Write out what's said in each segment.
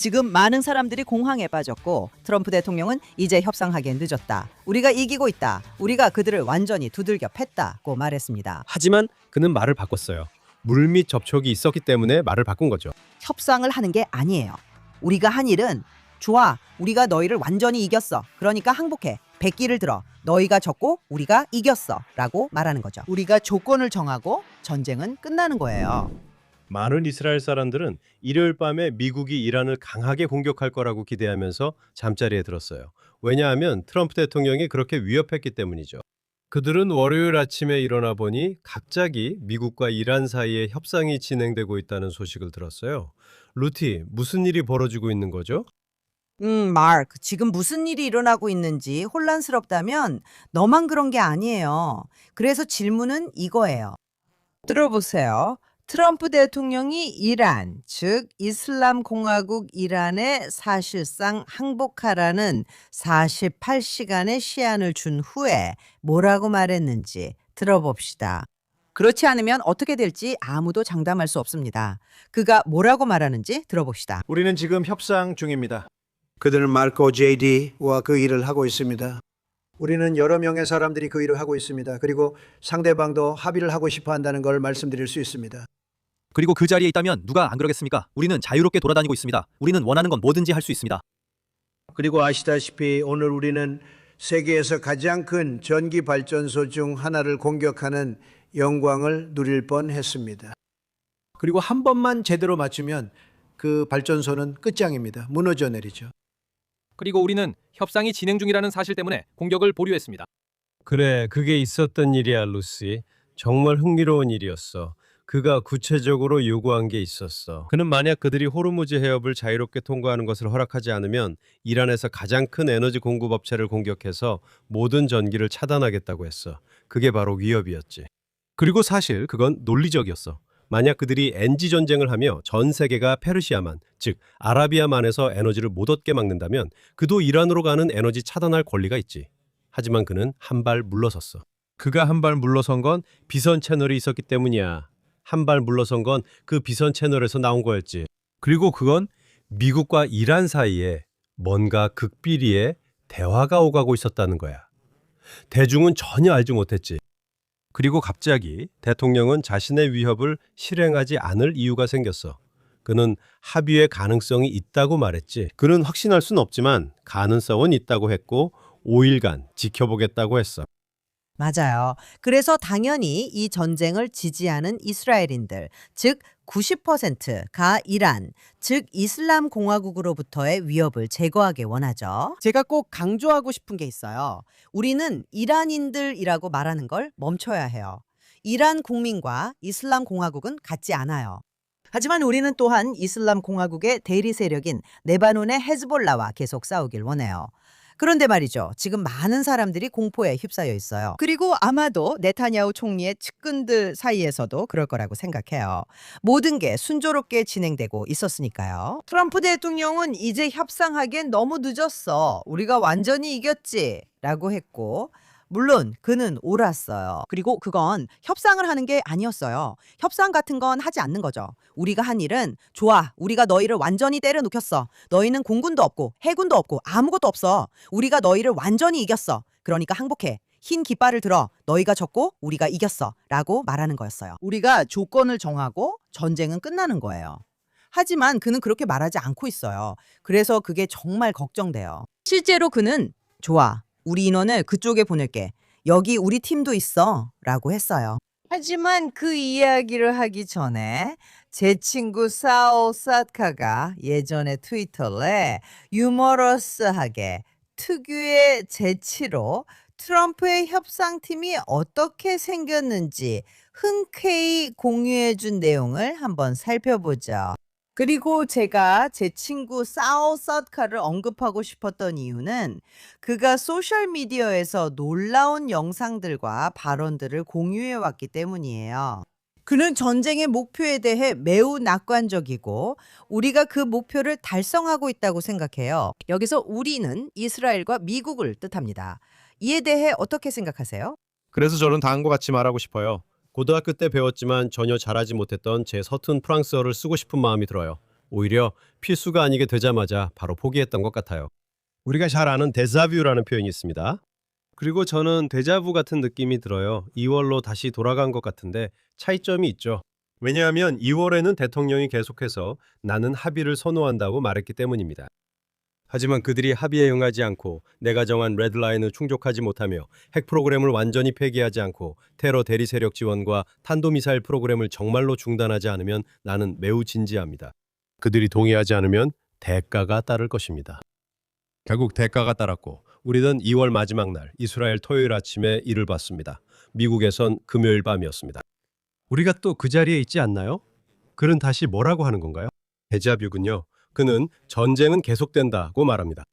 지금 많은 사람들이 공황에 빠졌고 트럼프 대통령은 이제 협상하기엔 늦었다. 우리가 이기고 있다. 우리가 그들을 완전히 두들겨 팼다고 말했습니다. 하지만 그는 말을 바꿨어요. 물밑 접촉이 있었기 때문에 말을 바꾼 거죠. 협상을 하는 게 아니에요. 우리가 한 일은 좋아. 우리가 너희를 완전히 이겼어. 그러니까 항복해. 백기를 들어. 너희가 졌고 우리가 이겼어. 라고 말하는 거죠. 우리가 조건을 정하고 전쟁은 끝나는 거예요. 많은 이스라엘 사람들은 일요일 밤에 미국이 이란을 강하게 공격할 거라고 기대하면서 잠자리에 들었어요. 왜냐하면 트럼프 대통령이 그렇게 위협했기 때문이죠. 그들은 월요일 아침에 일어나 보니 갑자기 미국과 이란 사이에 협상이 진행되고 있다는 소식을 들었어요. 루티, 무슨 일이 벌어지고 있는 거죠? 마크, 지금 무슨 일이 일어나고 있는지 혼란스럽다면 너만 그런 게 아니에요. 그래서 질문은 이거예요. 들어보세요. 트럼프 대통령이 이란, 즉 이슬람 공화국 이란에 사실상 항복하라는 48시간의 시한을 준 후에 뭐라고 말했는지 들어봅시다. 그렇지 않으면 어떻게 될지 아무도 장담할 수 없습니다. 그가 뭐라고 말하는지 들어봅시다. 우리는 지금 협상 중입니다. 그들은 마르코 JD와 그 일을 하고 있습니다. 우리는 여러 명의 사람들이 그 일을 하고 있습니다. 그리고 상대방도 합의를 하고 싶어 한다는 걸 말씀드릴 수 있습니다. 그리고 그 자리에 있다면 누가 안 그러겠습니까? 우리는 자유롭게 돌아다니고 있습니다. 우리는 원하는 건 뭐든지 할 수 있습니다. 그리고 아시다시피 오늘 우리는 세계에서 가장 큰 전기 발전소 중 하나를 공격하는 영광을 누릴 뻔했습니다. 그리고 한 번만 제대로 맞추면 그 발전소는 끝장입니다. 무너져 내리죠. 그리고 우리는 협상이 진행 중이라는 사실 때문에 공격을 보류했습니다. 그래, 그게 있었던 일이야, 루시. 정말 흥미로운 일이었어. 그가 구체적으로 요구한 게 있었어. 그는 만약 그들이 호르무즈 해협을 자유롭게 통과하는 것을 허락하지 않으면 이란에서 가장 큰 에너지 공급 업체를 공격해서 모든 전기를 차단하겠다고 했어. 그게 바로 위협이었지. 그리고 사실 그건 논리적이었어. 만약 그들이 엔지 전쟁을 하며 전 세계가 페르시아만, 즉 아라비아만에서 에너지를 못 얻게 막는다면 그도 이란으로 가는 에너지 차단할 권리가 있지. 하지만 그는 한 발 물러섰어. 그가 한 발 물러선 건 비선 채널이 있었기 때문이야. 한 발 물러선 건 그 비선 채널에서 나온 거였지. 그리고 그건 미국과 이란 사이에 뭔가 극비리의 대화가 오가고 있었다는 거야. 대중은 전혀 알지 못했지. 그리고 갑자기 대통령은 자신의 위협을 실행하지 않을 이유가 생겼어. 그는 합의의 가능성이 있다고 말했지. 그는 확신할 순 없지만 가능성은 있다고 했고 5일간 지켜보겠다고 했어. 맞아요. 그래서 당연히 이 전쟁을 지지하는 이스라엘인들, 즉 90%가 이란, 즉 이슬람 공화국으로부터의 위협을 제거하기 원하죠. 제가 꼭 강조하고 싶은 게 있어요. 우리는 이란인들이라고 말하는 걸 멈춰야 해요. 이란 국민과 이슬람 공화국은 같지 않아요. 하지만 우리는 또한 이슬람 공화국의 대리 세력인 레바논의 헤즈볼라와 계속 싸우길 원해요. 그런데 말이죠. 지금 많은 사람들이 공포에 휩싸여 있어요. 그리고 아마도 네타냐후 총리의 측근들 사이에서도 그럴 거라고 생각해요. 모든 게 순조롭게 진행되고 있었으니까요. 트럼프 대통령은 이제 협상하기엔 너무 늦었어. 우리가 완전히 이겼지. 라고 했고 물론 그는 옳았어요. 그리고 그건 협상을 하는 게 아니었어요. 협상 같은 건 하지 않는 거죠. 우리가 한 일은 좋아. 우리가 너희를 완전히 때려 눕혔어. 너희는 공군도 없고 해군도 없고 아무것도 없어. 우리가 너희를 완전히 이겼어. 그러니까 항복해. 흰 깃발을 들어. 너희가 졌고 우리가 이겼어. 라고 말하는 거였어요. 우리가 조건을 정하고 전쟁은 끝나는 거예요. 하지만 그는 그렇게 말하지 않고 있어요. 그래서 그게 정말 걱정돼요. 실제로 그는 좋아. 우리 인원을 그쪽에 보낼게. 여기 우리 팀도 있어. 라고 했어요. 하지만 그 이야기를 하기 전에 제 친구 사오 사드카가 예전에 트위터에 유머러스하게 특유의 재치로 트럼프의 협상팀이 어떻게 생겼는지 흔쾌히 공유해준 내용을 한번 살펴보죠. 그리고 제가 제 친구 사오 사드카를 언급하고 싶었던 이유는 그가 소셜미디어에서 놀라운 영상들과 발언들을 공유해왔기 때문이에요. 그는 전쟁의 목표에 대해 매우 낙관적이고 우리가 그 목표를 달성하고 있다고 생각해요. 여기서 우리는 이스라엘과 미국을 뜻합니다. 이에 대해 어떻게 생각하세요? 그래서 저는 다음과 같이 말하고 싶어요. 고등학교 때 배웠지만 전혀 잘하지 못했던 제 서툰 프랑스어를 쓰고 싶은 마음이 들어요. 오히려 필수가 아니게 되자마자 바로 포기했던 것 같아요. 우리가 잘 아는 데자뷰라는 표현이 있습니다. 그리고 저는 데자부 같은 느낌이 들어요. 2월로 다시 돌아간 것 같은데 차이점이 있죠. 왜냐하면 2월에는 대통령이 계속해서 나는 합의를 선호한다고 말했기 때문입니다. 하지만 그들이 합의에 응하지 않고 내가 정한 레드라인을 충족하지 못하며 핵 프로그램을 완전히 폐기하지 않고 테러 대리 세력 지원과 탄도미사일 프로그램을 정말로 중단하지 않으면 나는 매우 진지합니다. 그들이 동의하지 않으면 대가가 따를 것입니다. 결국 대가가 따랐고 우리는 2월 마지막 날 이스라엘 토요일 아침에 이를 봤습니다. 미국에선 금요일 밤이었습니다. 우리가 또 그 자리에 있지 않나요? 그는 다시 뭐라고 하는 건가요? 데자뷰군요. 그는 전쟁은 계속된다고 말합니다.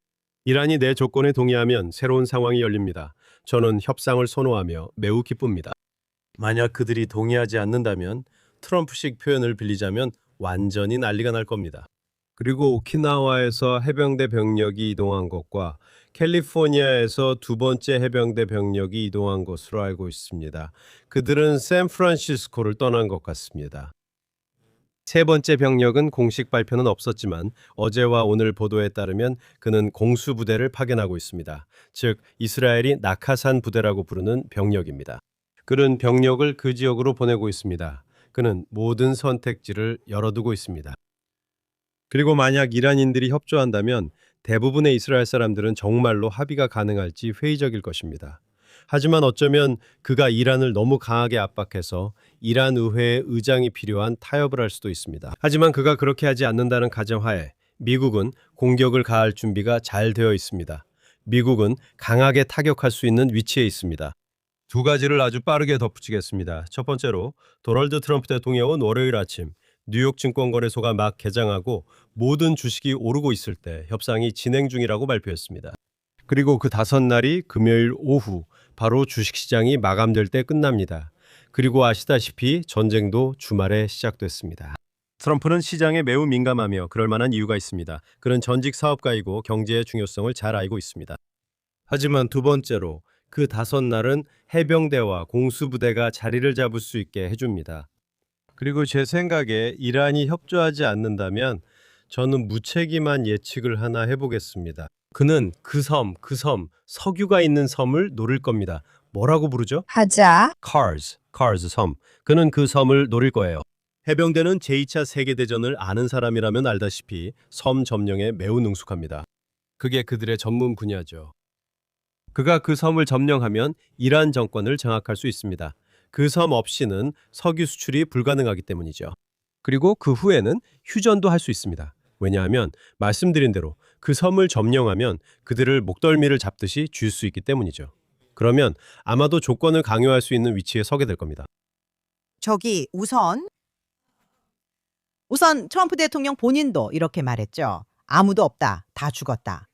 이란이 내 조건에 동의하면 새로운 상황이 열립니다. 저는 협상을 선호하며 매우 기쁩니다. 만약 그들이 동의하지 않는다면 트럼프식 표현을 빌리자면 완전히 난리가 날 겁니다. 그리고 오키나와에서 해병대 병력이 이동한 것과 캘리포니아에서 두 번째 해병대 병력이 이동한 것으로 알고 있습니다. 그들은 샌프란시스코를 떠난 것 같습니다. 세 번째 병력은 공식 발표는 없었지만 어제와 오늘 보도에 따르면 그는 공수부대를 파견하고 있습니다. 즉 이스라엘이 낙하산 부대라고 부르는 병력입니다. 그는 병력을 그 지역으로 보내고 있습니다. 그는 모든 선택지를 열어두고 있습니다. 그리고 만약 이란인들이 협조한다면 대부분의 이스라엘 사람들은 정말로 합의가 가능할지 회의적일 것입니다. 하지만 어쩌면 그가 이란을 너무 강하게 압박해서 이란 의회의 의장이 필요한 타협을 할 수도 있습니다. 하지만 그가 그렇게 하지 않는다는 가정하에 미국은 공격을 가할 준비가 잘 되어 있습니다. 미국은 강하게 타격할 수 있는 위치에 있습니다. 두 가지를 아주 빠르게 덧붙이겠습니다. 첫 번째로 도널드 트럼프 대통령은 월요일 아침 뉴욕 증권거래소가 막 개장하고 모든 주식이 오르고 있을 때 협상이 진행 중이라고 발표했습니다. 그리고 그 다섯 날이 금요일 오후 바로 주식시장이 마감될 때 끝납니다. 그리고 아시다시피 전쟁도 주말에 시작됐습니다. 트럼프는 시장에 매우 민감하며 그럴 만한 이유가 있습니다. 그는 전직 사업가이고 경제의 중요성을 잘 알고 있습니다. 하지만 두 번째로 그 다섯 날은 해병대와 공수부대가 자리를 잡을 수 있게 해줍니다. 그리고 제 생각에 이란이 협조하지 않는다면 저는 무책임한 예측을 하나 해보겠습니다. 그는 그 섬, 석유가 있는 섬을 노릴 겁니다. 뭐라고 부르죠? 하자. Kars 섬. 그는 그 섬을 노릴 거예요. 해병대는 제2차 세계대전을 아는 사람이라면 알다시피 섬 점령에 매우 능숙합니다. 그게 그들의 전문 분야죠. 그가 그 섬을 점령하면 이란 정권을 장악할 수 있습니다. 그 섬 없이는 석유 수출이 불가능하기 때문이죠. 그리고 그 후에는 휴전도 할 수 있습니다. 왜냐하면 말씀드린 대로 그 섬을 점령하면 그들을 목덜미를 잡듯이 쥘 수 있기 때문이죠. 그러면 아마도 조건을 강요할 수 있는 위치에 서게 될 겁니다. 저기 우선 트럼프 대통령 본인도 이렇게 말했죠. 아무도 없다. 다 죽었다.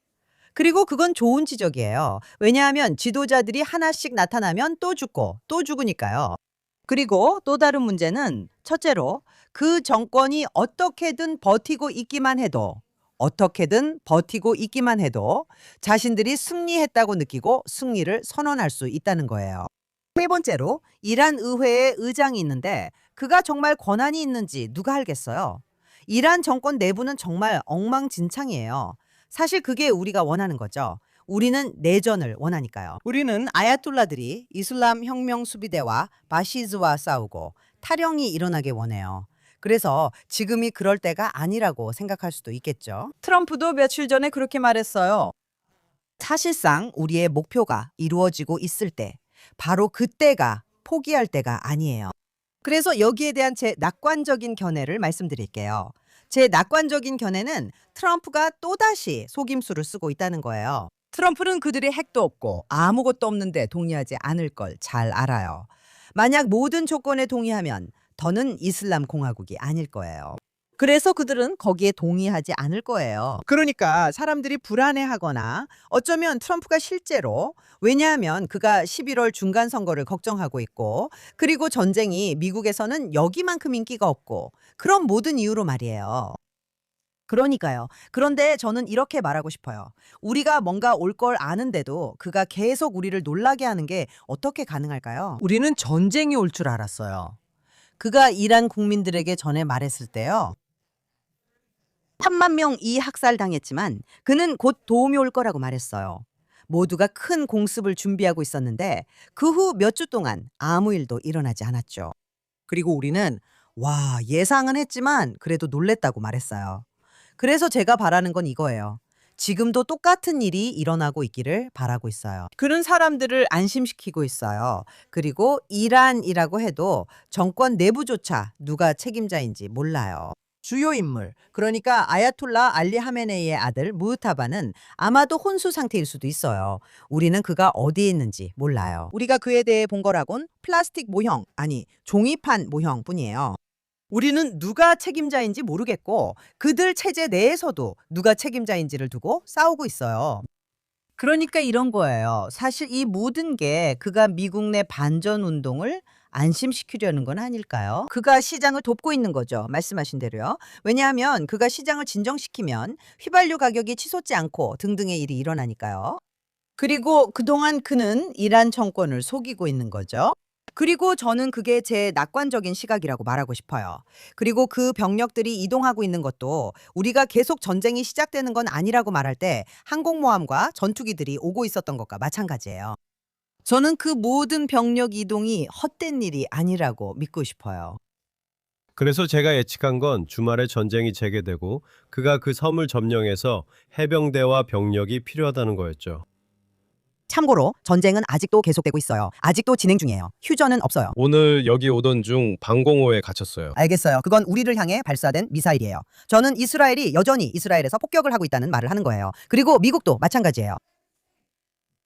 그리고 그건 좋은 지적이에요. 왜냐하면 지도자들이 하나씩 나타나면 또 죽고 또 죽으니까요. 그리고 또 다른 문제는 첫째로 그 정권이 어떻게든 버티고 있기만 해도 자신들이 승리했다고 느끼고 승리를 선언할 수 있다는 거예요. 세 번째로 이란 의회에 의장이 있는데 그가 정말 권한이 있는지 누가 알겠어요. 이란 정권 내부는 정말 엉망진창이에요. 사실 그게 우리가 원하는 거죠. 우리는 내전을 원하니까요. 우리는 아야톨라들이 이슬람 혁명 수비대와 바시즈와 싸우고 탈영이 일어나게 원해요. 그래서 지금이 그럴 때가 아니라고 생각할 수도 있겠죠. 트럼프도 며칠 전에 그렇게 말했어요. 사실상 우리의 목표가 이루어지고 있을 때, 바로 그때가 포기할 때가 아니에요. 그래서 여기에 대한 제 낙관적인 견해를 말씀드릴게요. 제 낙관적인 견해는 트럼프가 또다시 속임수를 쓰고 있다는 거예요. 트럼프는 그들이 핵도 없고 아무것도 없는데 동의하지 않을 걸 잘 알아요. 만약 모든 조건에 동의하면 더는 이슬람 공화국이 아닐 거예요. 그래서 그들은 거기에 동의하지 않을 거예요. 그러니까 사람들이 불안해하거나 어쩌면 트럼프가 실제로, 왜냐하면 그가 11월 중간 선거를 걱정하고 있고 그리고 전쟁이 미국에서는 여기만큼 인기가 없고 그런 모든 이유로 말이에요. 그러니까요. 그런데 저는 이렇게 말하고 싶어요. 우리가 뭔가 올 걸 아는데도 그가 계속 우리를 놀라게 하는 게 어떻게 가능할까요? 우리는 전쟁이 올 줄 알았어요. 그가 이란 국민들에게 전에 말했을 때요. 3만 명이 학살당했지만 그는 곧 도움이 올 거라고 말했어요. 모두가 큰 공습을 준비하고 있었는데 그 후 몇 주 동안 아무 일도 일어나지 않았죠. 그리고 우리는 와, 예상은 했지만 그래도 놀랬다고 말했어요. 그래서 제가 바라는 건 이거예요. 지금도 똑같은 일이 일어나고 있기를 바라고 있어요. 그런 사람들을 안심시키고 있어요. 그리고 이란이라고 해도 정권 내부조차 누가 책임자인지 몰라요. 주요 인물, 그러니까 아야톨라 알리 하메네이의 아들 무흐타바는 아마도 혼수 상태일 수도 있어요. 우리는 그가 어디에 있는지 몰라요. 우리가 그에 대해 본 거라곤 플라스틱 모형, 아니 종이판 모형뿐이에요. 우리는 누가 책임자인지 모르겠고 그들 체제 내에서도 누가 책임자인지를 두고 싸우고 있어요. 그러니까 이런 거예요. 사실 이 모든 게 그가 미국 내 반전 운동을 안심시키려는 건 아닐까요? 그가 시장을 돕고 있는 거죠. 말씀하신 대로요. 왜냐하면 그가 시장을 진정시키면 휘발유 가격이 치솟지 않고 등등의 일이 일어나니까요. 그리고 그동안 그는 이란 정권을 속이고 있는 거죠. 그리고 저는 그게 제 낙관적인 시각이라고 말하고 싶어요. 그리고 그 병력들이 이동하고 있는 것도 우리가 계속 전쟁이 시작되는 건 아니라고 말할 때 항공모함과 전투기들이 오고 있었던 것과 마찬가지예요. 저는 그 모든 병력 이동이 헛된 일이 아니라고 믿고 싶어요. 그래서 제가 예측한 건 주말에 전쟁이 재개되고 그가 그 섬을 점령해서 해병대와 병력이 필요하다는 거였죠. 참고로 전쟁은 아직도 계속되고 있어요. 아직도 진행 중이에요. 휴전은 없어요. 오늘 여기 오던 중 방공호에 갇혔어요. 알겠어요. 그건 우리를 향해 발사된 미사일이에요. 저는 이스라엘이 여전히 이스라엘에서 폭격을 하고 있다는 말을 하는 거예요. 그리고 미국도 마찬가지예요.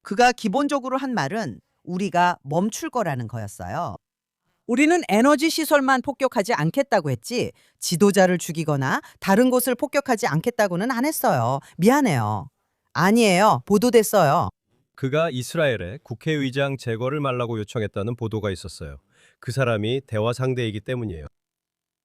그가 기본적으로 한 말은 우리가 멈출 거라는 거였어요. 우리는 에너지 시설만 폭격하지 않겠다고 했지 지도자를 죽이거나 다른 곳을 폭격하지 않겠다고는 안 했어요. 미안해요. 아니에요. 보도됐어요. 그가 이스라엘에 국회의장 제거를 말라고 요청했다는 보도가 있었어요. 그 사람이 대화 상대이기 때문이에요.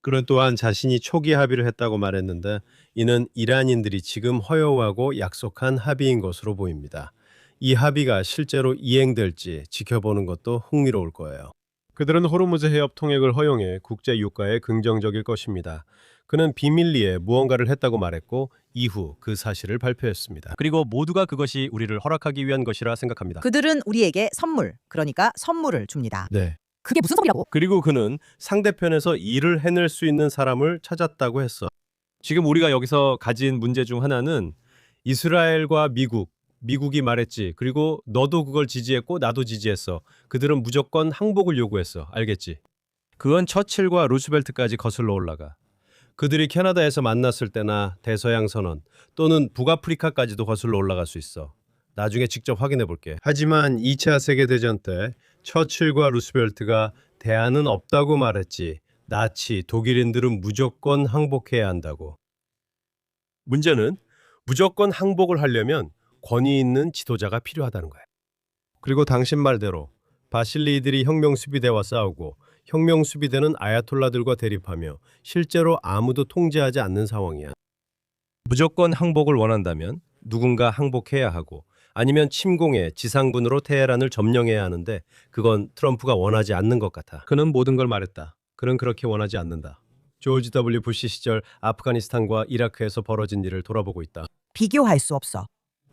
그는 또한 자신이 초기 합의를 했다고 말했는데 이는 이란인들이 지금 허용하고 약속한 합의인 것으로 보입니다. 이 합의가 실제로 이행될지 지켜보는 것도 흥미로울 거예요. 그들은 호르무즈 해협 통행을 허용해 국제 유가에 긍정적일 것입니다. 그는 비밀리에 무언가를 했다고 말했고 이후 그 사실을 발표했습니다. 그리고 모두가 그것이 우리를 허락하기 위한 것이라 생각합니다. 그들은 우리에게 선물, 그러니까 선물을 줍니다. 네. 그게 무슨 소리라고? 그리고 그는 상대편에서 일을 해낼 수 있는 사람을 찾았다고 했어. 지금 우리가 여기서 가진 문제 중 하나는 이스라엘과 미국이 말했지. 그리고 너도 그걸 지지했고 나도 지지했어. 그들은 무조건 항복을 요구했어. 알겠지? 그건 처칠과 루스벨트까지 거슬러 올라가. 그들이 캐나다에서 만났을 때나 대서양 선언 또는 북아프리카까지도 거슬러 올라갈 수 있어. 나중에 직접 확인해 볼게. 하지만 2차 세계대전 때 처칠과 루스벨트가 대안은 없다고 말했지. 나치, 독일인들은 무조건 항복해야 한다고. 문제는 무조건 항복을 하려면 권위 있는 지도자가 필요하다는 거야. 그리고 당신 말대로 바실리들이 혁명수비대와 싸우고 혁명수비대는 아야톨라들과 대립하며 실제로 아무도 통제하지 않는 상황이야. 무조건 항복을 원한다면 누군가 항복해야 하고 아니면 침공해 지상군으로 테헤란을 점령해야 하는데 그건 트럼프가 원하지 않는 것 같아. 그는 모든 걸 말했다. 그는 그렇게 원하지 않는다. 조지 W. 부시 시절 아프가니스탄과 이라크에서 벌어진 일을 돌아보고 있다. 비교할 수 없어.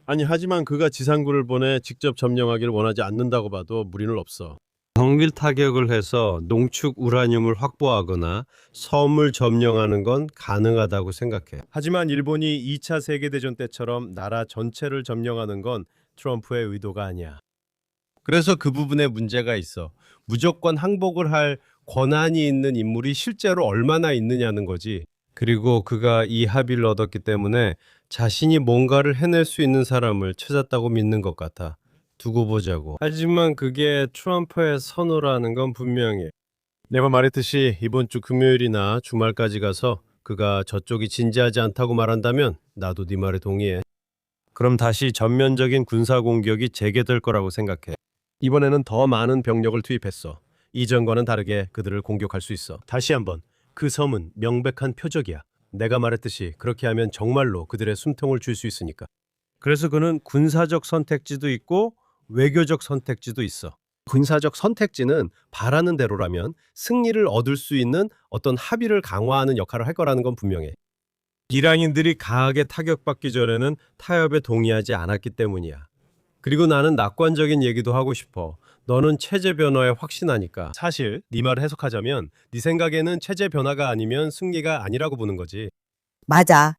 아니 하지만 그가 지상군을 보내 직접 점령하기를 원하지 않는다고 봐도 무리는 없어. 정밀 타격을 해서 농축 우라늄을 확보하거나 섬을 점령하는 건 가능하다고 생각해. 하지만 일본이 2차 세계대전 때처럼 나라 전체를 점령하는 건 트럼프의 의도가 아니야. 그래서 그 부분에 문제가 있어. 무조건 항복을 할 권한이 있는 인물이 실제로 얼마나 있느냐는 거지. 그리고 그가 이 합의를 얻었기 때문에 자신이 뭔가를 해낼 수 있는 사람을 찾았다고 믿는 것 같아. 두고 보자고. 하지만 그게 트럼프의 선호라는 건 분명해. 내가 말했듯이 이번 주 금요일이나 주말까지 가서 그가 저쪽이 진지하지 않다고 말한다면 나도 네 말에 동의해. 그럼 다시 전면적인 군사 공격이 재개될 거라고 생각해. 이번에는 더 많은 병력을 투입했어. 이전과는 다르게 그들을 공격할 수 있어. 다시 한번 그 섬은 명백한 표적이야. 내가 말했듯이 그렇게 하면 정말로 그들의 숨통을 줄 수 있으니까. 그래서 그는 군사적 선택지도 있고 외교적 선택지도 있어. 군사적 선택지는 바라는 대로라면 승리를 얻을 수 있는 어떤 합의를 강화하는 역할을 할 거라는 건 분명해. 이란인들이 강하게 타격받기 전에는 타협에 동의하지 않았기 때문이야. 그리고 나는 낙관적인 얘기도 하고 싶어. 너는 체제 변화에 확신하니까. 사실 네 말을 해석하자면 네 생각에는 체제 변화가 아니면 승리가 아니라고 보는 거지. 맞아.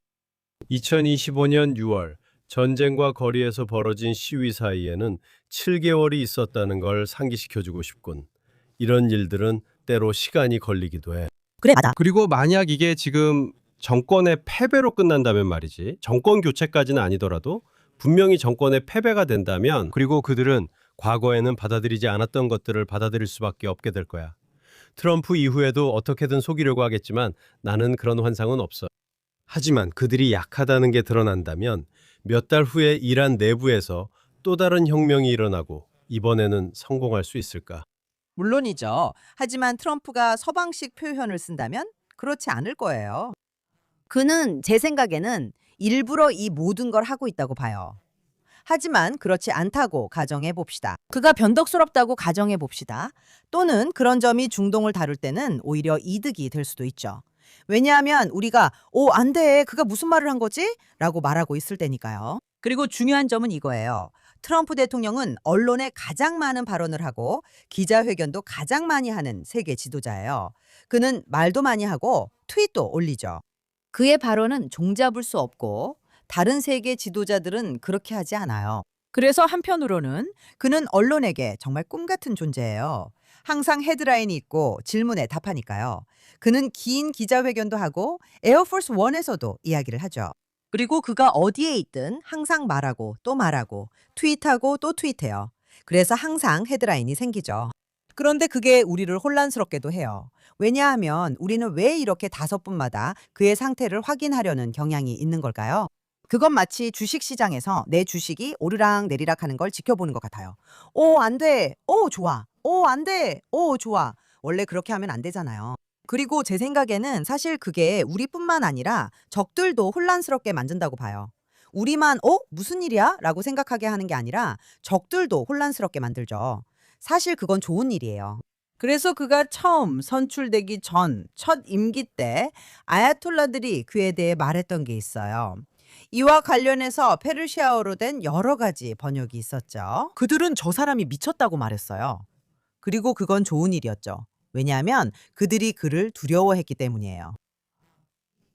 2025년 6월 전쟁과 거리에서 벌어진 시위 사이에는 7개월이 있었다는 걸 상기시켜주고 싶군. 이런 일들은 때로 시간이 걸리기도 해. 그래, 맞아. 그리고 만약 이게 지금 정권의 패배로 끝난다면 말이지. 정권 교체까지는 아니더라도 분명히 정권의 패배가 된다면, 그리고 그들은 과거에는 받아들이지 않았던 것들을 받아들일 수밖에 없게 될 거야. 트럼프 이후에도 어떻게든 속이려고 하겠지만 나는 그런 환상은 없어. 하지만 그들이 약하다는 게 드러난다면 몇 달 후에 이란 내부에서 또 다른 혁명이 일어나고 이번에는 성공할 수 있을까? 물론이죠. 하지만 트럼프가 서방식 표현을 쓴다면 그렇지 않을 거예요. 그는 제 생각에는 일부러 이 모든 걸 하고 있다고 봐요. 하지만 그렇지 않다고 가정해 봅시다. 그가 변덕스럽다고 가정해 봅시다. 또는 그런 점이 중동을 다룰 때는 오히려 이득이 될 수도 있죠. 왜냐하면 우리가 안 돼. 그가 무슨 말을 한 거지? 라고 말하고 있을 때니까요. 그리고 중요한 점은 이거예요. 트럼프 대통령은 언론에 가장 많은 발언을 하고 기자회견도 가장 많이 하는 세계 지도자예요. 그는 말도 많이 하고 트윗도 올리죠. 그의 발언은 종잡을 수 없고 다른 세계 지도자들은 그렇게 하지 않아요. 그래서 한편으로는 그는 언론에게 정말 꿈 같은 존재예요. 항상 헤드라인이 있고 질문에 답하니까요. 그는 긴 기자회견도 하고 에어포스 1에서도 이야기를 하죠. 그리고 그가 어디에 있든 항상 말하고 또 말하고 트윗하고 또 트윗해요. 그래서 항상 헤드라인이 생기죠. 그런데 그게 우리를 혼란스럽게도 해요. 왜냐하면 우리는 왜 이렇게 5분마다 그의 상태를 확인하려는 경향이 있는 걸까요? 그건 마치 주식시장에서 내 주식이 오르락 내리락 하는 걸 지켜보는 것 같아요. 안 돼. 좋아. 안 돼. 좋아. 원래 그렇게 하면 안 되잖아요. 그리고 제 생각에는 사실 그게 우리뿐만 아니라 적들도 혼란스럽게 만든다고 봐요. 우리만 무슨 일이야? 라고 생각하게 하는 게 아니라 적들도 혼란스럽게 만들죠. 사실 그건 좋은 일이에요. 그래서 그가 처음 선출되기 전 첫 임기 때 아야톨라들이 그에 대해 말했던 게 있어요. 이와 관련해서 페르시아어로 된 여러 가지 번역이 있었죠. 그들은 저 사람이 미쳤다고 말했어요. 그리고 그건 좋은 일이었죠. 왜냐하면 그들이 그를 두려워했기 때문이에요.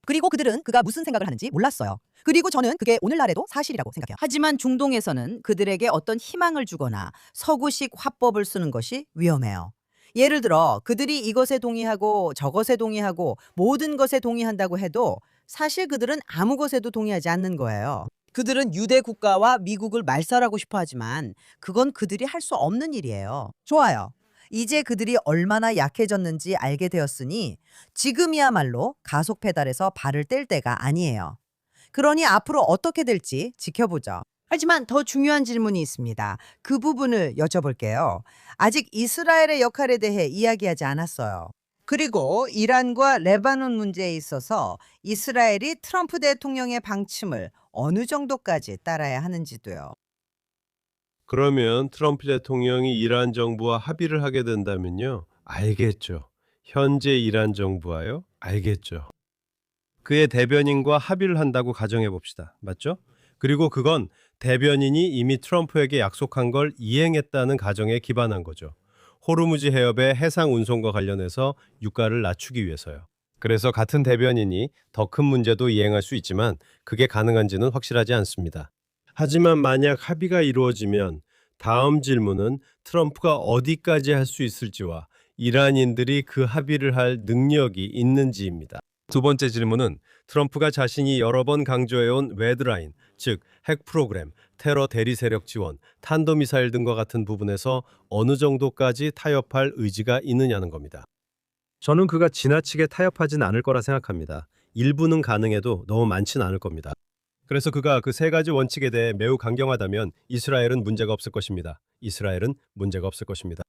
그리고 그들은 그가 무슨 생각을 하는지 몰랐어요. 그리고 저는 그게 오늘날에도 사실이라고 생각해요. 하지만 중동에서는 그들에게 어떤 희망을 주거나 서구식 화법을 쓰는 것이 위험해요. 예를 들어 그들이 이것에 동의하고 저것에 동의하고 모든 것에 동의한다고 해도 사실 그들은 아무 것에도 동의하지 않는 거예요. 그들은 유대 국가와 미국을 말살하고 싶어 하지만 그건 그들이 할 수 없는 일이에요. 좋아요. 이제 그들이 얼마나 약해졌는지 알게 되었으니 지금이야말로 가속 페달에서 발을 뗄 때가 아니에요. 그러니 앞으로 어떻게 될지 지켜보죠. 하지만 더 중요한 질문이 있습니다. 그 부분을 여쭤볼게요. 아직 이스라엘의 역할에 대해 이야기하지 않았어요. 그리고 이란과 레바논 문제에 있어서 이스라엘이 트럼프 대통령의 방침을 어느 정도까지 따라야 하는지도요. 그러면 트럼프 대통령이 이란 정부와 합의를 하게 된다면요. 알겠죠. 현재 이란 정부와요? 알겠죠. 그의 대변인과 합의를 한다고 가정해 봅시다. 맞죠? 그리고 그건 대변인이 이미 트럼프에게 약속한 걸 이행했다는 가정에 기반한 거죠. 호르무즈 해협의 해상 운송과 관련해서 유가를 낮추기 위해서요. 그래서 같은 대변인이 더 큰 문제도 이행할 수 있지만 그게 가능한지는 확실하지 않습니다. 하지만 만약 합의가 이루어지면 다음 질문은 트럼프가 어디까지 할 수 있을지와 이란인들이 그 합의를 할 능력이 있는지입니다. 두 번째 질문은 트럼프가 자신이 여러 번 강조해온 레드라인, 즉 핵 프로그램, 테러 대리 세력 지원, 탄도미사일 등과 같은 부분에서 어느 정도까지 타협할 의지가 있느냐는 겁니다. 저는 그가 지나치게 타협하진 않을 거라 생각합니다. 일부는 가능해도 너무 많진 않을 겁니다. 그래서 그가 그 3가지 원칙에 대해 매우 강경하다면 이스라엘은 문제가 없을 것입니다. 이스라엘은 문제가 없을 것입니다.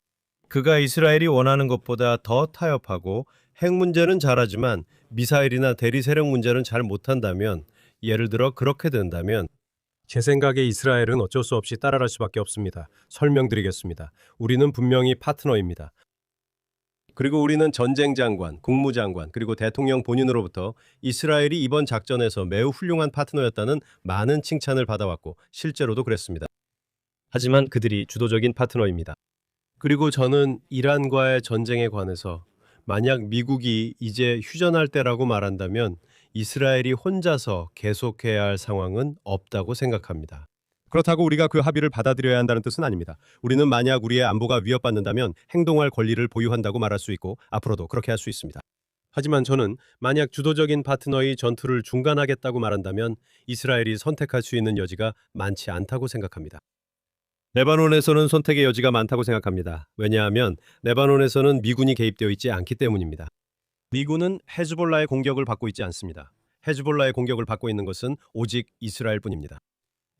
그가 이스라엘이 원하는 것보다 더 타협하고 핵 문제는 잘하지만 미사일이나 대리 세력 문제는 잘 못한다면, 예를 들어 그렇게 된다면 제 생각에 이스라엘은 어쩔 수 없이 따라갈 수밖에 없습니다. 설명드리겠습니다. 우리는 분명히 파트너입니다. 그리고 우리는 전쟁 장관, 국무장관, 그리고 대통령 본인으로부터 이스라엘이 이번 작전에서 매우 훌륭한 파트너였다는 많은 칭찬을 받아왔고 실제로도 그랬습니다. 하지만 그들이 주도적인 파트너입니다. 그리고 저는 이란과의 전쟁에 관해서 만약 미국이 이제 휴전할 때라고 말한다면 이스라엘이 혼자서 계속해야 할 상황은 없다고 생각합니다. 그렇다고 우리가 그 합의를 받아들여야 한다는 뜻은 아닙니다. 우리는 만약 우리의 안보가 위협받는다면 행동할 권리를 보유한다고 말할 수 있고 앞으로도 그렇게 할 수 있습니다. 하지만 저는 만약 주도적인 파트너의 전투를 중단하겠다고 말한다면 이스라엘이 선택할 수 있는 여지가 많지 않다고 생각합니다. 레바논에서는 선택의 여지가 많다고 생각합니다. 왜냐하면 레바논에서는 미군이 개입되어 있지 않기 때문입니다. 미군은 헤즈볼라의 공격을 받고 있지 않습니다. 헤즈볼라의 공격을 받고 있는 것은 오직 이스라엘뿐입니다.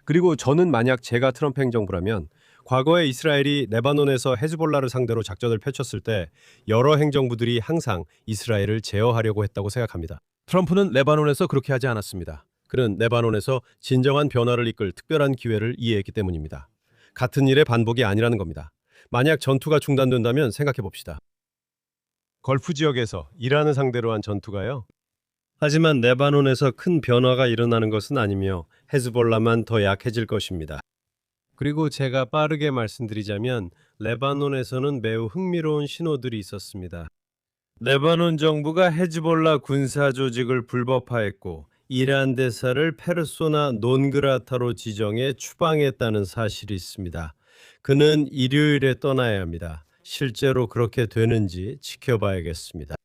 그리고 저는 만약 제가 트럼프 행정부라면 과거에 이스라엘이 레바논에서 헤즈볼라를 상대로 작전을 펼쳤을 때 여러 행정부들이 항상 이스라엘을 제어하려고 했다고 생각합니다. 트럼프는 레바논에서 그렇게 하지 않았습니다. 그는 레바논에서 진정한 변화를 이끌 특별한 기회를 이해했기 때문입니다. 같은 일의 반복이 아니라는 겁니다. 만약 전투가 중단된다면 생각해 봅시다. 걸프 지역에서 이란을 상대로 한 전투가요. 하지만 레바논에서 큰 변화가 일어나는 것은 아니며 헤즈볼라만 더 약해질 것입니다. 그리고 제가 빠르게 말씀드리자면 레바논에서는 매우 흥미로운 신호들이 있었습니다. 레바논 정부가 헤즈볼라 군사 조직을 불법화했고 이란 대사를 페르소나 논그라타로 지정해 추방했다는 사실이 있습니다. 그는 일요일에 떠나야 합니다. 실제로 그렇게 되는지 지켜봐야겠습니다.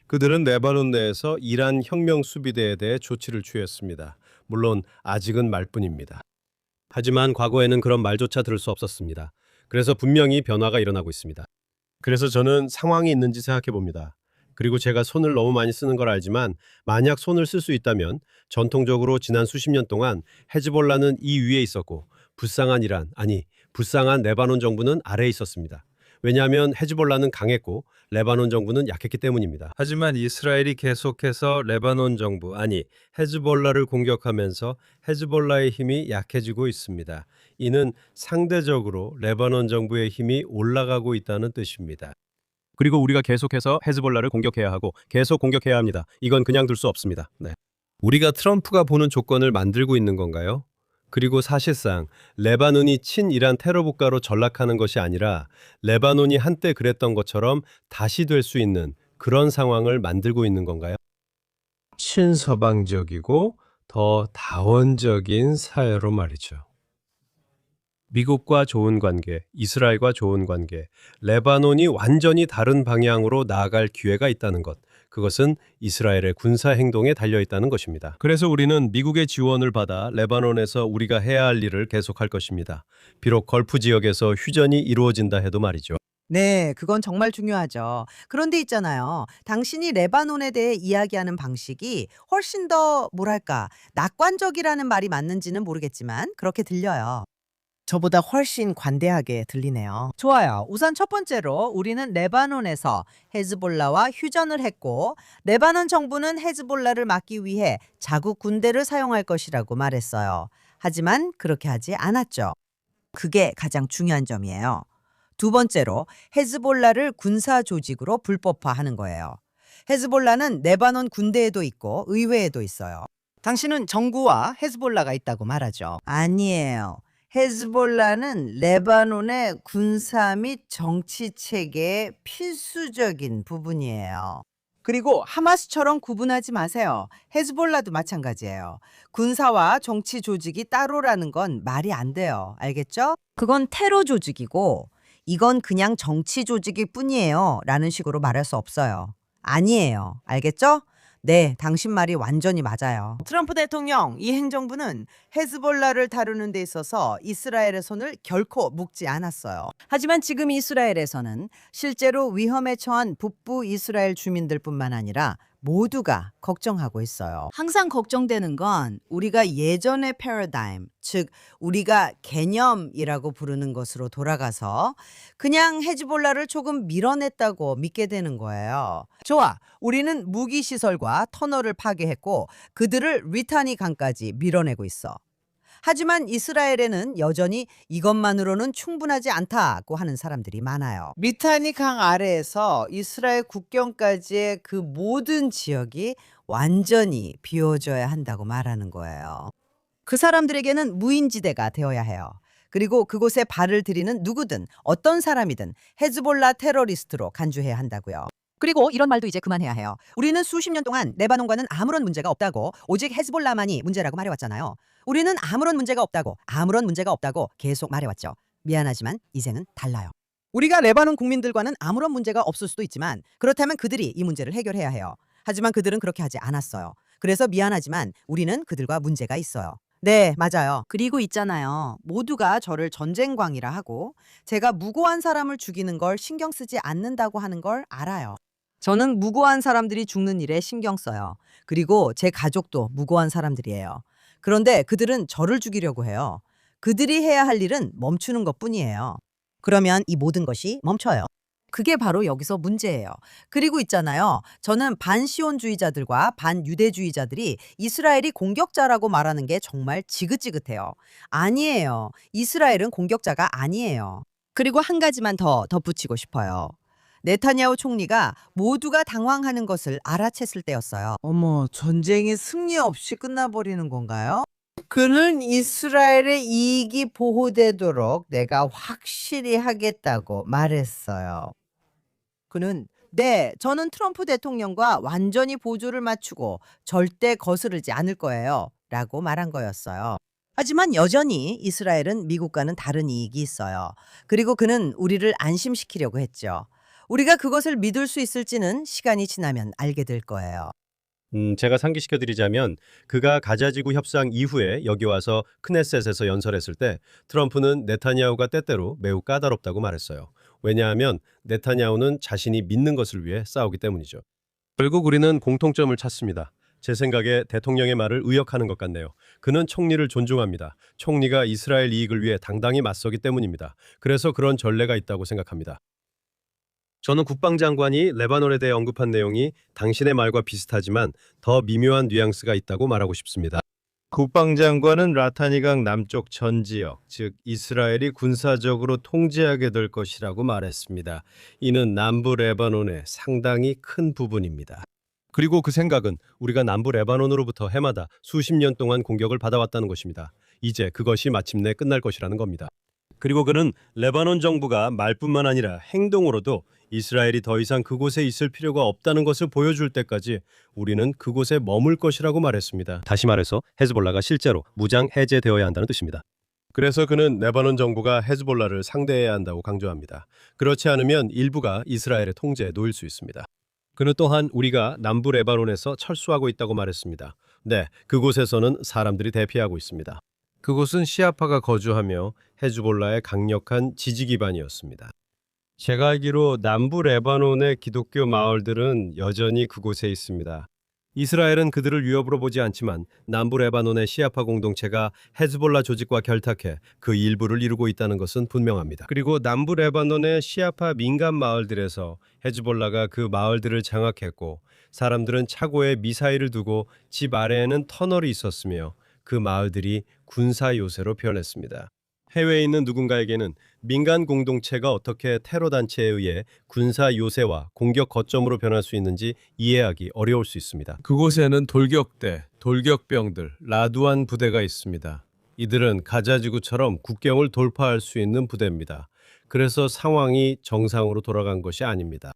그들은 레바논 내에서 이란 혁명 수비대에 대해 조치를 취했습니다. 물론 아직은 말뿐입니다. 하지만 과거에는 그런 말조차 들을 수 없었습니다. 그래서 분명히 변화가 일어나고 있습니다. 그래서 저는 상황이 있는지 생각해 봅니다. 그리고 제가 손을 너무 많이 쓰는 걸 알지만 만약 손을 쓸 수 있다면 전통적으로 지난 수십 년 동안 헤즈볼라는 이 위에 있었고 불쌍한 이란, 아니 불쌍한 레바논 정부는 아래에 있었습니다. 왜냐하면 헤즈볼라는 강했고 레바논 정부는 약했기 때문입니다. 하지만 이스라엘이 계속해서 레바논 정부, 아니 헤즈볼라를 공격하면서 헤즈볼라의 힘이 약해지고 있습니다. 이는 상대적으로 레바논 정부의 힘이 올라가고 있다는 뜻입니다. 그리고 우리가 계속해서 헤즈볼라를 공격해야 하고 계속 공격해야 합니다. 이건 그냥 둘 수 없습니다. 네. 우리가 트럼프가 보는 조건을 만들고 있는 건가요? 그리고 사실상 레바논이 친이란 테러 국가로 전락하는 것이 아니라 레바논이 한때 그랬던 것처럼 다시 될 수 있는 그런 상황을 만들고 있는 건가요? 친서방적이고 더 다원적인 사회로 말이죠. 미국과 좋은 관계, 이스라엘과 좋은 관계, 레바논이 완전히 다른 방향으로 나아갈 기회가 있다는 것. 그것은 이스라엘의 군사 행동에 달려 있다는 것입니다. 그래서 우리는 미국의 지원을 받아 레바논에서 우리가 해야 할 일을 계속할 것입니다. 비록 걸프 지역에서 휴전이 이루어진다 해도 말이죠. 네, 그건 정말 중요하죠. 그런데 있잖아요. 당신이 레바논에 대해 이야기하는 방식이 훨씬 더 뭐랄까, 낙관적이라는 말이 맞는지는 모르겠지만 그렇게 들려요. 저보다 훨씬 관대하게 들리네요. 좋아요. 우선 첫 번째로 우리는 레바논에서 헤즈볼라와 휴전을 했고 레바논 정부는 헤즈볼라를 막기 위해 자국 군대를 사용할 것이라고 말했어요. 하지만 그렇게 하지 않았죠. 그게 가장 중요한 점이에요. 두 번째로 헤즈볼라를 군사 조직으로 불법화하는 거예요. 헤즈볼라는 레바논 군대에도 있고 의회에도 있어요. 당신은 정부와 헤즈볼라가 있다고 말하죠. 아니에요. 헤즈볼라는 레바논의 군사 및 정치 체계의 필수적인 부분이에요. 그리고 하마스처럼 구분하지 마세요. 헤즈볼라도 마찬가지예요. 군사와 정치 조직이 따로라는 건 말이 안 돼요. 알겠죠? 그건 테러 조직이고 이건 그냥 정치 조직일 뿐이에요. 라는 식으로 말할 수 없어요. 아니에요. 알겠죠? 네, 당신 말이 완전히 맞아요. 트럼프 대통령, 이 행정부는 헤즈볼라를 다루는 데 있어서 이스라엘의 손을 결코 묶지 않았어요. 하지만 지금 이스라엘에서는 실제로 위험에 처한 북부 이스라엘 주민들뿐만 아니라 모두가 걱정하고 있어요. 항상 걱정되는 건 우리가 예전의 패러다임, 즉 우리가 개념이라고 부르는 것으로 돌아가서 그냥 헤즈볼라를 조금 밀어냈다고 믿게 되는 거예요. 좋아, 우리는 무기시설과 터널을 파괴했고 그들을 리타니 강까지 밀어내고 있어. 하지만 이스라엘에는 여전히 이것만으로는 충분하지 않다고 하는 사람들이 많아요. 미타니 강 아래에서 이스라엘 국경까지의 그 모든 지역이 완전히 비워져야 한다고 말하는 거예요. 그 사람들에게는 무인지대가 되어야 해요. 그리고 그곳에 발을 들이는 누구든 어떤 사람이든 헤즈볼라 테러리스트로 간주해야 한다고요. 그리고 이런 말도 이제 그만해야 해요. 우리는 수십 년 동안 레바논과는 아무런 문제가 없다고, 오직 헤즈볼라만이 문제라고 말해왔잖아요. 우리는 아무런 문제가 없다고 계속 말해왔죠. 미안하지만 이제는 달라요. 우리가 레바논 국민들과는 아무런 문제가 없을 수도 있지만 그렇다면 그들이 이 문제를 해결해야 해요. 하지만 그들은 그렇게 하지 않았어요. 그래서 미안하지만 우리는 그들과 문제가 있어요. 네, 맞아요. 그리고 있잖아요. 모두가 저를 전쟁광이라 하고 제가 무고한 사람을 죽이는 걸 신경 쓰지 않는다고 하는 걸 알아요. 저는 무고한 사람들이 죽는 일에 신경 써요. 그리고 제 가족도 무고한 사람들이에요. 그런데 그들은 저를 죽이려고 해요. 그들이 해야 할 일은 멈추는 것뿐이에요. 그러면 이 모든 것이 멈춰요. 그게 바로 여기서 문제예요. 그리고 있잖아요. 저는 반시온주의자들과 반유대주의자들이 이스라엘이 공격자라고 말하는 게 정말 지긋지긋해요. 아니에요. 이스라엘은 공격자가 아니에요. 그리고 한 가지만 더 덧붙이고 싶어요. 네타냐후 총리가 모두가 당황하는 것을 알아챘을 때였어요. 어머, 전쟁이 승리 없이 끝나버리는 건가요? 그는 이스라엘의 이익이 보호되도록 내가 확실히 하겠다고 말했어요. 그는 네, 저는 트럼프 대통령과 완전히 보조를 맞추고 절대 거스르지 않을 거예요. 라고 말한 거였어요. 하지만 여전히 이스라엘은 미국과는 다른 이익이 있어요. 그리고 그는 우리를 안심시키려고 했죠. 우리가 그것을 믿을 수 있을지는 시간이 지나면 알게 될 거예요. 제가 상기시켜드리자면 그가 가자지구 협상 이후에 여기 와서 크네셋에서 연설했을 때 트럼프는 네타냐후가 때때로 매우 까다롭다고 말했어요. 왜냐하면 네타냐후는 자신이 믿는 것을 위해 싸우기 때문이죠. 결국 우리는 공통점을 찾습니다. 제 생각에 대통령의 말을 의역하는 것 같네요. 그는 총리를 존중합니다. 총리가 이스라엘 이익을 위해 당당히 맞서기 때문입니다. 그래서 그런 전례가 있다고 생각합니다. 저는 국방장관이 레바논에 대해 언급한 내용이 당신의 말과 비슷하지만 더 미묘한 뉘앙스가 있다고 말하고 싶습니다. 국방장관은 라타니강 남쪽 전 지역, 즉 이스라엘이 군사적으로 통제하게 될 것이라고 말했습니다. 이는 남부 레바논의 상당히 큰 부분입니다. 그리고 그 생각은 우리가 남부 레바논으로부터 해마다 수십 년 동안 공격을 받아왔다는 것입니다. 이제 그것이 마침내 끝날 것이라는 겁니다. 그리고 그는 레바논 정부가 말뿐만 아니라 행동으로도 이스라엘이 더 이상 그곳에 있을 필요가 없다는 것을 보여줄 때까지 우리는 그곳에 머물 것이라고 말했습니다. 다시 말해서 헤즈볼라가 실제로 무장 해제되어야 한다는 뜻입니다. 그래서 그는 레바논 정부가 헤즈볼라를 상대해야 한다고 강조합니다. 그렇지 않으면 일부가 이스라엘의 통제에 놓일 수 있습니다. 그는 또한 우리가 남부 레바논에서 철수하고 있다고 말했습니다. 네, 그곳에서는 사람들이 대피하고 있습니다. 그곳은 시아파가 거주하며 헤즈볼라의 강력한 지지 기반이었습니다. 제가 알기로 남부 레바논의 기독교 마을들은 여전히 그곳에 있습니다. 이스라엘은 그들을 위협으로 보지 않지만 남부 레바논의 시아파 공동체가 헤즈볼라 조직과 결탁해 그 일부를 이루고 있다는 것은 분명합니다. 그리고 남부 레바논의 시아파 민간 마을들에서 헤즈볼라가 그 마을들을 장악했고 사람들은 차고에 미사일을 두고 집 아래에는 터널이 있었으며 그 마을들이 군사 요새로 변했습니다. 해외에 있는 누군가에게는 민간 공동체가 어떻게 테러 단체에 의해 군사 요새와 공격 거점으로 변할 수 있는지 이해하기 어려울 수 있습니다. 그곳에는 돌격대, 돌격병들, 라두안 부대가 있습니다. 이들은 가자지구처럼 국경을 돌파할 수 있는 부대입니다. 그래서 상황이 정상으로 돌아간 것이 아닙니다.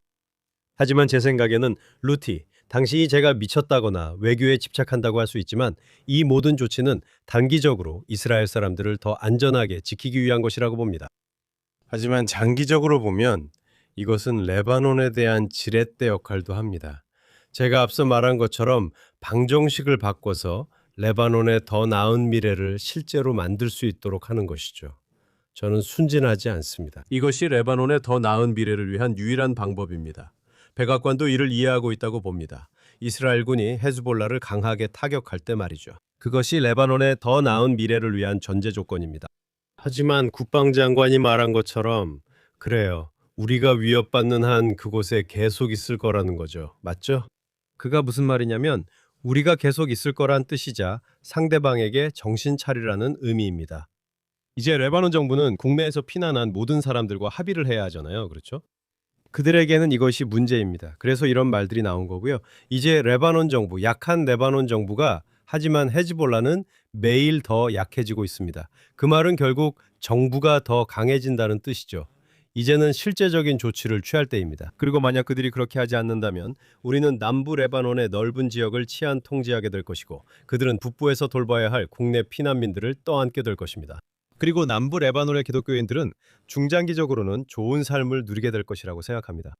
하지만 제 생각에는 루티, 당신이 제가 미쳤다거나 외교에 집착한다고 할 수 있지만 이 모든 조치는 단기적으로 이스라엘 사람들을 더 안전하게 지키기 위한 것이라고 봅니다. 하지만 장기적으로 보면 이것은 레바논에 대한 지렛대 역할도 합니다. 제가 앞서 말한 것처럼 방정식을 바꿔서 레바논의 더 나은 미래를 실제로 만들 수 있도록 하는 것이죠. 저는 순진하지 않습니다. 이것이 레바논의 더 나은 미래를 위한 유일한 방법입니다. 백악관도 이를 이해하고 있다고 봅니다. 이스라엘군이 헤즈볼라를 강하게 타격할 때 말이죠. 그것이 레바논의 더 나은 미래를 위한 전제 조건입니다. 하지만 국방장관이 말한 것처럼 그래요. 우리가 위협받는 한 그곳에 계속 있을 거라는 거죠. 맞죠? 그가 무슨 말이냐면 우리가 계속 있을 거란 뜻이자 상대방에게 정신 차리라는 의미입니다. 이제 레바논 정부는 국내에서 피난한 모든 사람들과 합의를 해야 하잖아요. 그렇죠? 그들에게는 이것이 문제입니다. 그래서 이런 말들이 나온 거고요. 이제 레바논 정부, 약한 레바논 정부가 하지만 헤즈볼라는 매일 더 약해지고 있습니다. 그 말은 결국 정부가 더 강해진다는 뜻이죠. 이제는 실제적인 조치를 취할 때입니다. 그리고 만약 그들이 그렇게 하지 않는다면 우리는 남부 레바논의 넓은 지역을 치안 통제하게 될 것이고 그들은 북부에서 돌봐야 할 국내 피난민들을 떠안게 될 것입니다. 그리고 남부 레바논의 기독교인들은 중장기적으로는 좋은 삶을 누리게 될 것이라고 생각합니다.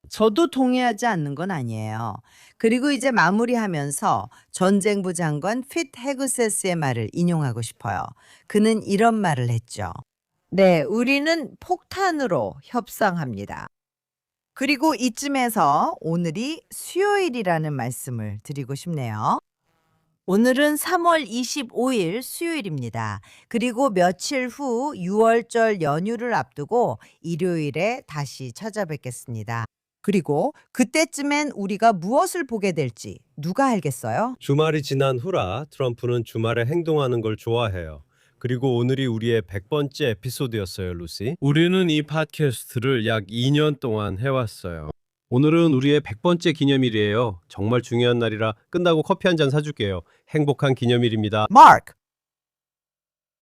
저도 동의하지 않는 건 아니에요. 그리고 이제 마무리하면서 전쟁부 장관 핏 헤그세스의 말을 인용하고 싶어요. 그는 이런 말을 했죠. 네, 우리는 폭탄으로 협상합니다. 그리고 이쯤에서 오늘이 수요일이라는 말씀을 드리고 싶네요. 오늘은 3월 25일 수요일입니다. 그리고 며칠 후 6월절 연휴를 앞두고 일요일에 다시 찾아뵙겠습니다. 그리고 그때쯤엔 우리가 무엇을 보게 될지 누가 알겠어요? 주말이 지난 후라 트럼프는 주말에 행동하는 걸 좋아해요. 그리고 오늘이 우리의 100번째 에피소드였어요, 루시. 우리는 이 팟캐스트를 약 2년 동안 해왔어요. 오늘은 우리의 100번째 기념일이에요. 정말 중요한 날이라 끝나고 커피 한 잔 사줄게요. 행복한 기념일입니다. 마크,